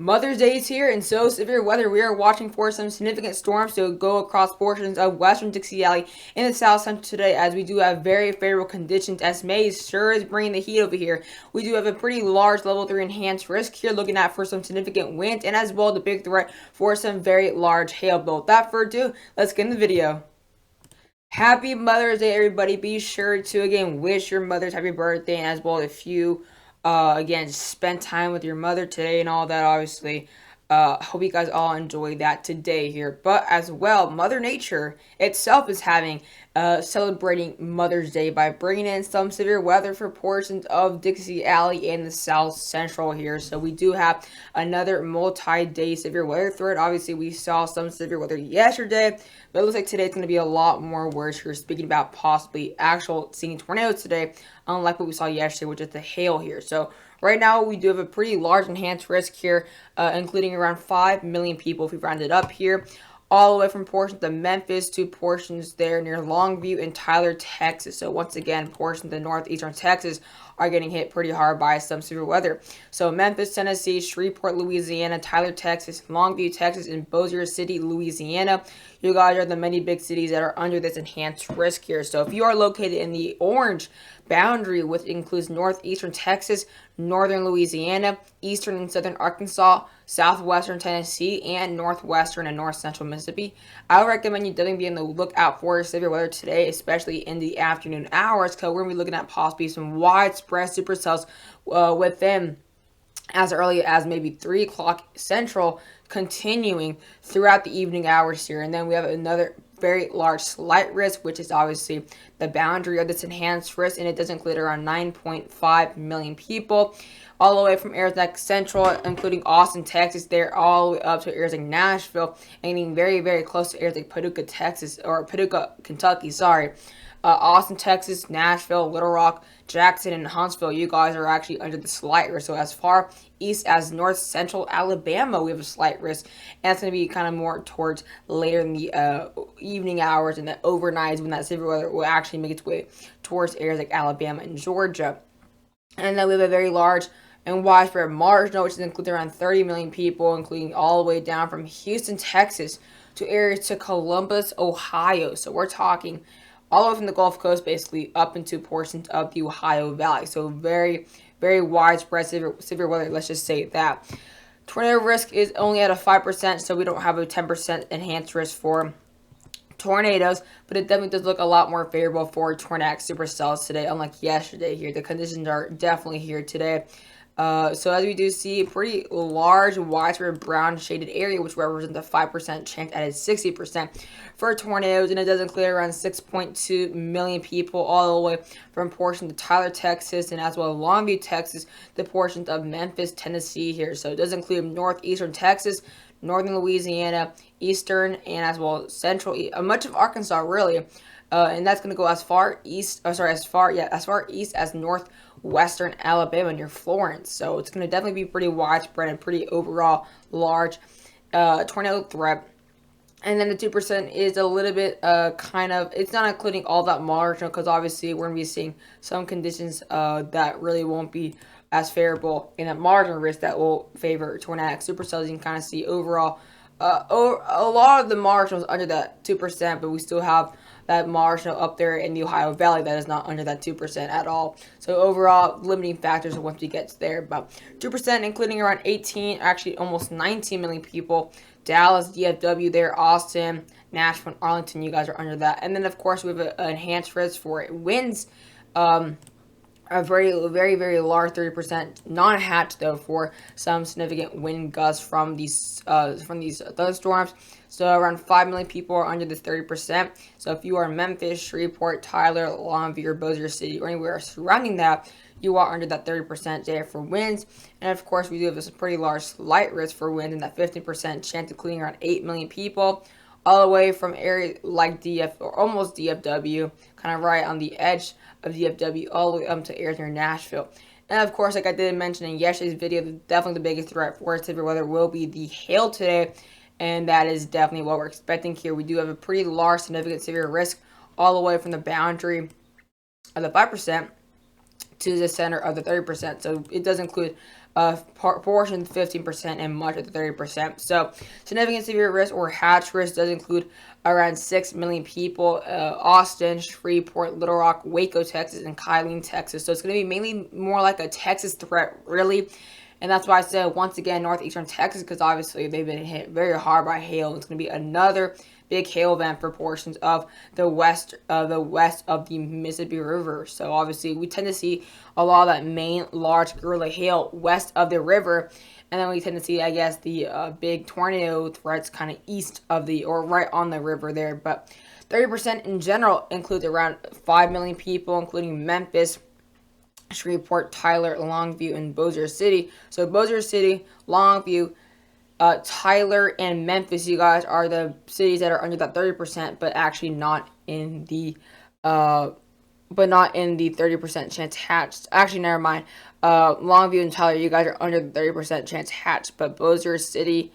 Mother's Day is here, and so severe weather. We are watching for some significant storms to go across portions of western Dixie Valley in the south central today, as we do have very favorable conditions. As May sure is bringing the heat over here. We do have a pretty large level 3 enhanced risk here, looking at for some significant wind and as well the big threat for some very large hail. But without further ado, let's get in the video. Happy Mother's Day, everybody. Be sure to, again, wish your mothers happy birthday, and as well if you, again, spend time with your mother today and all that, obviously. Hope you guys all enjoy that today here. But as well, Mother Nature itself is having celebrating Mother's Day by bringing in some severe weather for portions of Dixie Valley in the south central here. So we do have another multi-day severe weather threat. Obviously, we saw some severe weather yesterday, but it looks like today it's going to be a lot more worse. We're speaking about possibly actual seeing tornadoes today, unlike what we saw yesterday, which is the hail here. So right now, we do have a pretty large enhanced risk here, including around 5 million people if we round it up here, all the way from portions of Memphis to portions there near Longview and Tyler, Texas. So once again, portions of northeastern Texas are getting hit pretty hard by some severe weather. So Memphis, Tennessee, Shreveport, Louisiana, Tyler, Texas, Longview, Texas, and Bossier City, Louisiana. You guys are the many big cities that are under this enhanced risk here. So if you are located in the orange boundary, which includes northeastern Texas, northern Louisiana, eastern and southern Arkansas, southwestern Tennessee, and northwestern and north central Mississippi, I would recommend you definitely be on the lookout for severe weather today, especially in the afternoon hours, because we're going to be looking at possibly some widespread supercells within as early as maybe 3 o'clock central, continuing throughout the evening hours here. And then we have another very large slight risk, which is obviously the boundary of this enhanced risk, and it does include around 9.5 million people, all the way from areas like Central, including Austin, Texas, there all the way up to areas like Nashville, and getting very, very close to areas like Paducah, Texas, or Paducah, Kentucky, sorry. Austin, Texas, Nashville, Little Rock, Jackson, and Huntsville, you guys are actually under the slight risk. So as far east as north central Alabama, we have a slight risk, and it's going to be kind of more towards later in the evening hours and the overnights when that severe weather will actually make its way towards areas like Alabama and Georgia. And then we have a very large and widespread marginal, which includes around 30 million people, including all the way down from Houston, Texas, to areas to Columbus, Ohio. So we're talking all the way from the Gulf Coast, basically up into portions of the Ohio Valley. So very, very widespread severe weather, let's just say that. Tornado risk is only at a 5%, so we don't have a 10% enhanced risk for tornadoes, but it definitely does look a lot more favorable for tornadic supercells today, unlike yesterday here. The conditions are definitely here today. So as we do see, a pretty large, widespread brown shaded area, which represents a 5% chance at a 60% for tornadoes, and it does include around 6.2 million people, all the way from portions of Tyler, Texas, and as well as Longview, Texas, to portions of Memphis, Tennessee here. So it does include northeastern Texas, northern Louisiana, eastern, and as well as central, much of Arkansas, really. And that's going to go as far east, as far east as northwestern Alabama near Florence. So it's going to definitely be pretty widespread and pretty overall large tornado threat. And then the 2% is a little bit it's not including all that marginal, because obviously we're going to be seeing some conditions that really won't be as favorable in a marginal risk that will favor tornadic supercells. You can kind of see overall a lot of the marginals under that 2%, but we still have that marginal up there in the Ohio Valley that is not under that 2% at all. So overall, limiting factors once we get there. But 2%, including around 18, actually almost 19 million people. Dallas, DFW there, Austin, Nashville, Arlington, you guys are under that. And then, of course, we have an enhanced risk for winds. A very, very, very large 30% non-hatch, though, for some significant wind gusts from these thunderstorms. So around 5 million people are under this 30%. So if you are in Memphis, Shreveport, Tyler, Longview, or Bossier City, or anywhere surrounding that, you are under that 30% there for winds. And of course, we do have this pretty large slight risk for wind, and that 15% chance, including around 8 million people, all the way from areas like or almost DFW, kind of right on the edge of DFW, all the way up to areas near Nashville. And of course, like I did mention in yesterday's video, definitely the biggest threat for severe weather will be the hail today, and that is definitely what we're expecting here. We do have a pretty large, significant severe risk all the way from the boundary of the 5% to the center of the 30%. So it does include portions 15%, and much of the 30%. So significant severe risk or hatch risk does include around 6 million people, Austin, Shreveport, Little Rock, Waco, Texas, and Killeen, Texas. So it's going to be mainly more like a Texas threat, really. And that's why I said, once again, northeastern Texas, because obviously they've been hit very hard by hail. It's going to be another big hail event for portions of the west of the Mississippi River. So obviously we tend to see a lot of that main large gorilla hail west of the river, and then we tend to see, I guess, the big tornado threats kind of east of the, or right on the river there. But 30% in general includes around 5 million people, including Memphis, Shreveport, Tyler, Longview, and Bossier City. So Bossier City, Longview, Tyler, and Memphis, you guys, are the cities that are under that 30%, but actually not in the 30% chance hatched. Actually, never mind. Longview and Tyler, you guys are under the 30% chance hatched, but Bossier City,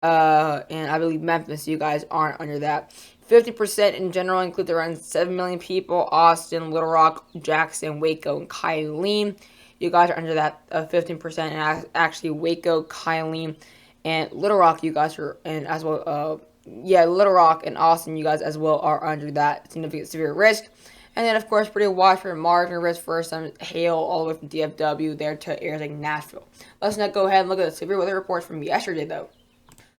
and I believe Memphis, you guys aren't under that. 50% in general includes around 7 million people, Austin, Little Rock, Jackson, Waco, and Killeen. You guys are under that 15%, and actually Waco, Killeen, and Little Rock, you guys are, and as well, Little Rock and Austin, you guys as well are under that significant severe risk. And then, of course, pretty widespread margin risk for some hail all the way from DFW there to areas like Nashville. Let's now go ahead and look at the severe weather reports from yesterday, though.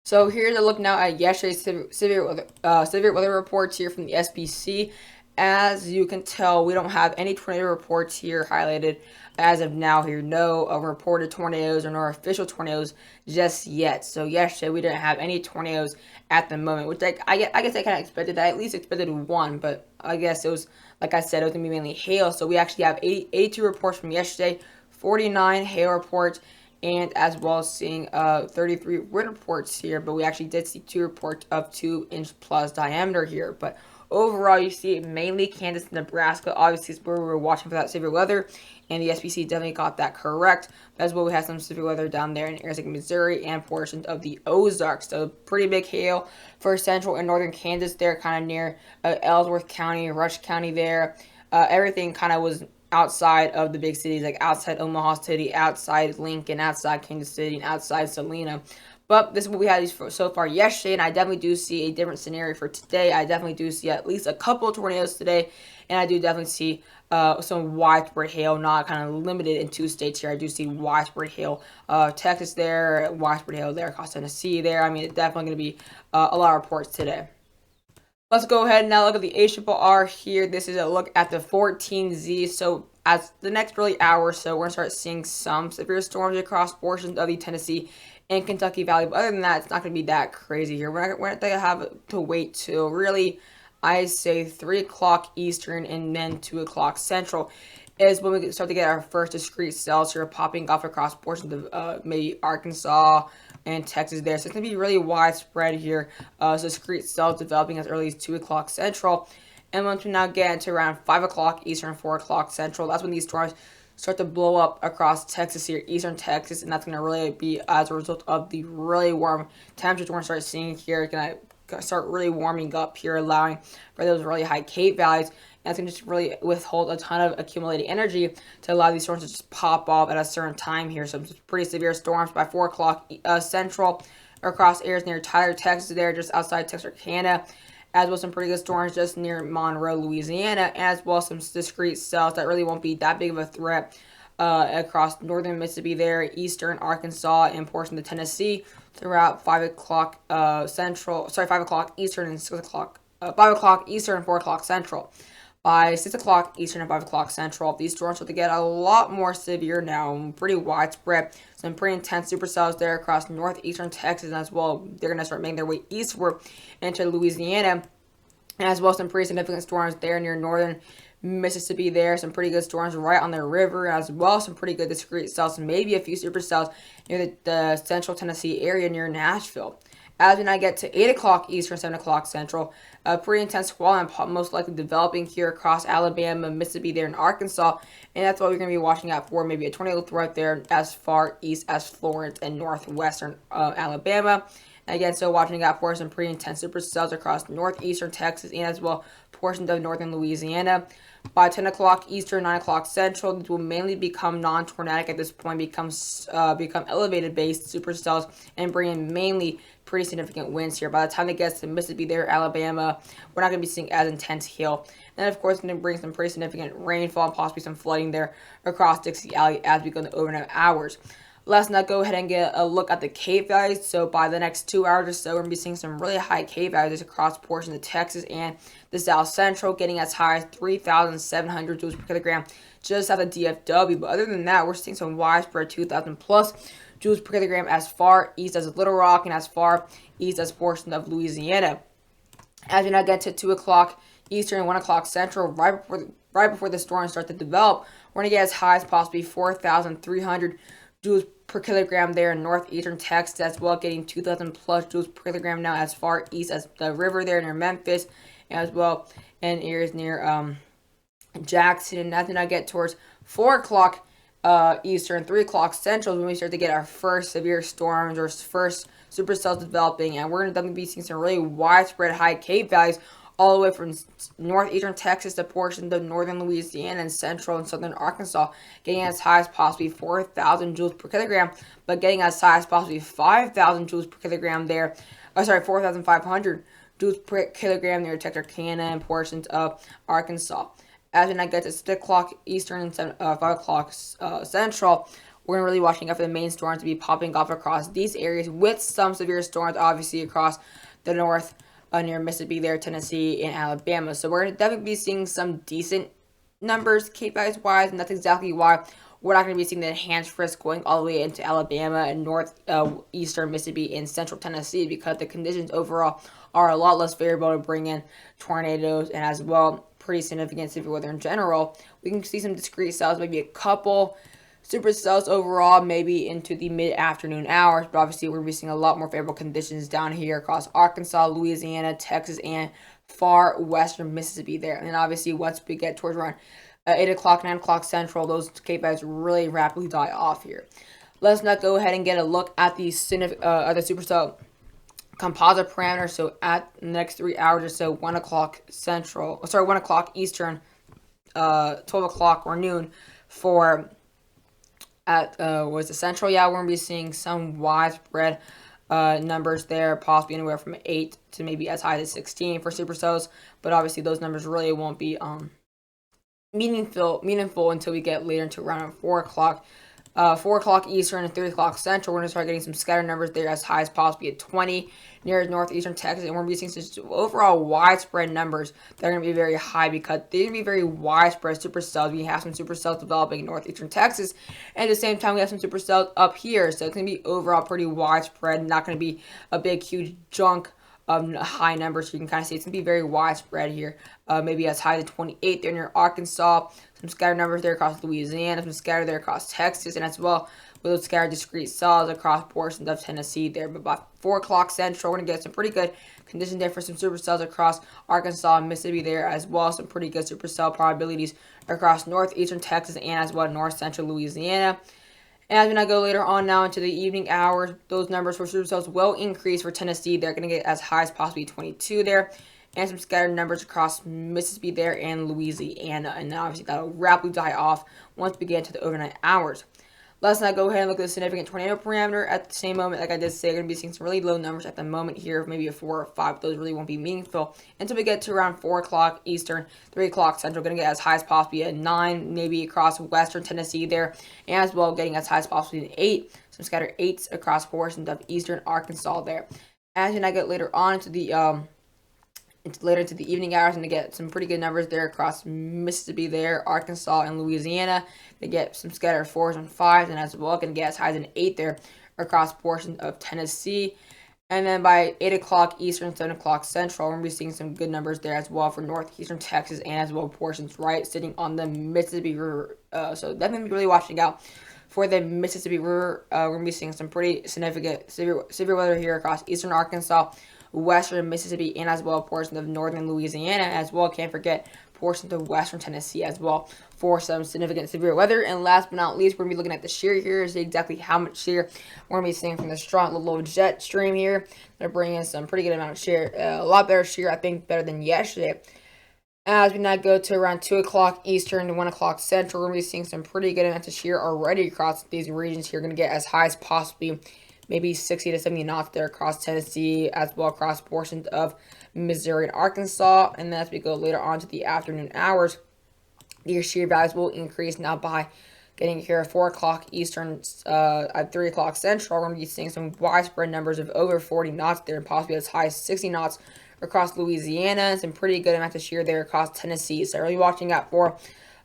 So here's a look now at yesterday's severe weather reports here from the SPC. As you can tell, we don't have any tornado reports here highlighted as of now here. No reported tornadoes or no official tornadoes just yet. So yesterday we didn't have any tornadoes at the moment, which I guess I kind of expected. I at least expected one, but I guess it was, like I said, it was going to be mainly hail. So we actually have 82 reports from yesterday, 49 hail reports, and as well as seeing 33 wind reports here, but we actually did see 2 reports of 2-inch plus diameter here. But overall, you see mainly Kansas, Nebraska. Obviously, is where we were watching for that severe weather, and the SPC definitely got that correct. As well, we had some severe weather down there in areas like Missouri and portions of the Ozarks. So pretty big hail for central and northern Kansas there, kind of near Ellsworth County, Rush County there. Everything kind of was outside of the big cities, like outside Omaha City, outside Lincoln, outside Kansas City, and outside Salina. But this is what we had so far yesterday, and I definitely do see a different scenario for today. I definitely do see at least a couple of tornadoes today, and I do definitely see some widespread hail, not kind of limited in 2 states here. I do see widespread hail, Texas there, widespread hail there, across Tennessee there. I mean, it's definitely going to be a lot of reports today. Let's go ahead and now look at the HRRR here. This is a look at the 14Z. So as the next really hour or so, we're going to start seeing some severe storms across portions of the Tennessee and Kentucky Valley. But other than that, it's not going to be that crazy here. We're not going to have to wait till really, I say, 3 o'clock Eastern and then 2 o'clock Central is when we start to get our first discrete cells here popping off across portions of maybe Arkansas and Texas there. So it's going to be really widespread here. So discrete cells developing as early as 2 o'clock Central. And once we now get into around 5 o'clock Eastern, 4 o'clock Central, that's when these storms start to blow up across Texas here, eastern Texas. And that's going to really be as a result of the really warm temperatures we're going to start seeing here. It's going to start really warming up here, allowing for those really high Cape valleys. And it's going to just really withhold a ton of accumulated energy to allow these storms to just pop off at a certain time here. So some pretty severe storms by 4 o'clock Central across areas near Tyler, Texas there, just outside Texarkana, as well as some pretty good storms just near Monroe, Louisiana, as well as some discrete cells that really won't be that big of a threat across northern Mississippi there, eastern Arkansas, and portions of Tennessee throughout 5 o'clock 5 o'clock Eastern and 6 o'clock, 5 o'clock Eastern and 4 o'clock Central. By 6 o'clock Eastern and 5 o'clock Central, these storms start to get a lot more severe now, pretty widespread. Some pretty intense supercells there across northeastern Texas as well. They're going to start making their way eastward into Louisiana, as well as some pretty significant storms there near northern Mississippi there. Some pretty good storms right on the river, as well as some pretty good discrete cells, maybe a few supercells near the central Tennessee area near Nashville. As we now get to 8 o'clock Eastern, 7 o'clock Central, a pretty intense squall and most likely developing here across Alabama, Mississippi there in Arkansas. And that's what we're going to be watching out for, maybe a tornado threat there as far east as Florence and northwestern Alabama. And again, so watching out for some pretty intense supercells across northeastern Texas and as well portions of northern Louisiana. By 10 o'clock Eastern, 9 o'clock Central, these will mainly become non-tornadic at this point, become elevated-based supercells, and bring in mainly pretty significant winds here. By the time it gets to Mississippi, there, Alabama, we're not going to be seeing as intense hail. And of course, going to bring some pretty significant rainfall and possibly some flooding there across Dixie Alley as we go into overnight hours. Let's now go ahead and get a look at the K values. So by the next 2 hours or so, we're going to be seeing some really high K values across portions of Texas and the South Central, getting as high as 3,700 joules per kilogram just south of DFW. But other than that, we're seeing some widespread 2,000 plus joules per kilogram as far east as Little Rock and as far east as portions of Louisiana. As we now get to 2 o'clock Eastern, 1 o'clock Central, right before the storm starts to develop, we're going to get as high as possibly 4,300 joules per kilogram there in northeastern Texas, as well, getting 2,000 plus joules per kilogram now as far east as the river there near Memphis, as well in areas near Jackson. And as we now get towards 4 o'clock Eastern, 3 o'clock Central, when we start to get our first severe storms or first supercells developing, and we're going to definitely be seeing some really widespread high K values all the way from northeastern Texas to portions of northern Louisiana and central and southern Arkansas, getting as high as possibly 4,000 joules per kilogram, but getting as high as possibly 5,000 joules per kilogram there. 4,500 joules per kilogram near Texarkana and portions of Arkansas. As we now get to 6 o'clock Eastern and 5 o'clock Central, we're really watching out for the main storms to be popping off across these areas, with some severe storms obviously across the north near Mississippi there, Tennessee, and Alabama. So we're going to definitely be seeing some decent numbers K values wise, and that's exactly why we're not going to be seeing the enhanced frisk going all the way into Alabama and northeastern Mississippi and central Tennessee, because the conditions overall are a lot less favorable to bring in tornadoes and as well pretty significant severe weather in general. We can see some discrete cells, maybe a couple supercells overall, maybe into the mid-afternoon hours, but obviously we're going to be seeing a lot more favorable conditions down here across Arkansas, Louisiana, Texas, and far western Mississippi there. And then obviously once we get towards around 8 o'clock, 9 o'clock Central, those K values really rapidly die off here. Let's now go ahead and get a look at the supercell composite parameters. So at the next 3 hours or so, 1 o'clock Central, 1 o'clock Eastern, 12 o'clock or noon for at was the Central. Yeah, we're gonna be seeing some widespread numbers there, possibly anywhere from 8 to maybe as high as 16 for supercells. But obviously those numbers really won't be meaningful until we get later into around 4 o'clock. 4 o'clock Eastern and 3 o'clock Central, we're going to start getting some scattered numbers there as high as possibly at 20 near northeastern Texas, and we're going to be seeing some overall widespread numbers that are going to be very high because they're going to be very widespread supercells. We have some supercells developing in northeastern Texas, and at the same time we have some supercells up here, so it's going to be overall pretty widespread, not going to be a big huge chunk of high numbers. You can kind of see it's going to be very widespread here, maybe as high as 28 there near Arkansas, some scattered numbers there across Louisiana, some scattered there across Texas, and as well with those scattered discrete cells across portions of Tennessee there. But by 4 o'clock Central, we're going to get some pretty good conditions there for some supercells across Arkansas and Mississippi there, as well some pretty good supercell probabilities across northeastern Texas and as well north central Louisiana. And as we now go later on now into the evening hours, those numbers for supercells will increase for Tennessee. They're going to get as high as possibly 22 there, and some scattered numbers across Mississippi there and Louisiana. And now obviously that'll rapidly die off once we get into the overnight hours. Let's now go ahead and look at the significant tornado parameter. At the same moment, like I did say, we're going to be seeing some really low numbers at the moment here, maybe a 4 or 5, but those really won't be meaningful until we get to around 4 o'clock Eastern, 3 o'clock Central. We're going to get as high as possibly a 9, maybe across western Tennessee there, and as well getting as high as possibly an 8, some scattered 8s across portions of eastern Arkansas there. As we now get later on into the evening hours, and to get some pretty good numbers there across Mississippi there, Arkansas, and Louisiana. They get some scattered 4s and 5s, and as well can get as high as an 8 there across portions of Tennessee. And then by 8 o'clock Eastern, 7 o'clock Central, we're going to be seeing some good numbers there as well for northeastern Texas and as well portions right sitting on the Mississippi River. So definitely be really watching out for the Mississippi River. We're going to be seeing some pretty significant severe weather here across eastern Arkansas, western Mississippi, and as well portions of northern Louisiana. As well, can't forget portions of western Tennessee as well for some significant severe weather. And last but not least, we're going to be looking at the shear here, see exactly how much shear we're going to be seeing from the strong little jet stream here. They're bringing some pretty good amount of shear, a lot better shear, I think, better than yesterday. As we now go to around 2 o'clock Eastern to 1 o'clock Central, we're going to be seeing some pretty good amounts of shear already across these regions here. Going to get as high as possibly maybe 60 to 70 knots there across Tennessee, as well across portions of Missouri and Arkansas. And then as we go later on to the afternoon hours, the shear values will increase now by getting here at 4 o'clock Eastern, at 3 o'clock Central. We're going to be seeing some widespread numbers of over 40 knots there, and possibly as high as 60 knots across Louisiana, and some pretty good amounts of shear there across Tennessee. So really watching out for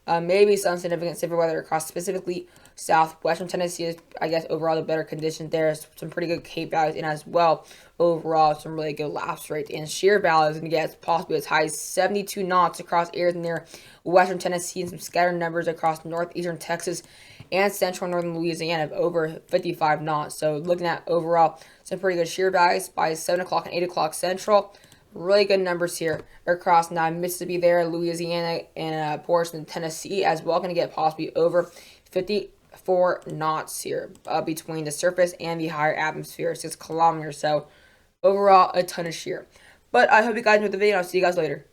maybe some significant severe weather across specifically southwestern Tennessee is, I guess, overall the better conditions there. Some pretty good Cape values in as well. Overall, some really good lapse rates and shear values, and get possibly as high as 72 knots across areas near western Tennessee, and some scattered numbers across northeastern Texas and central northern Louisiana of over 55 knots. So looking at overall some pretty good shear values by 7 o'clock and 8 o'clock Central. Really good numbers here across now Mississippi there, Louisiana, and portions of Tennessee as well. Going to get possibly over 54 knots here between the surface and the higher atmosphere, 6 kilometers. So overall, a ton of shear. But I hope you guys enjoyed the video. I'll see you guys later.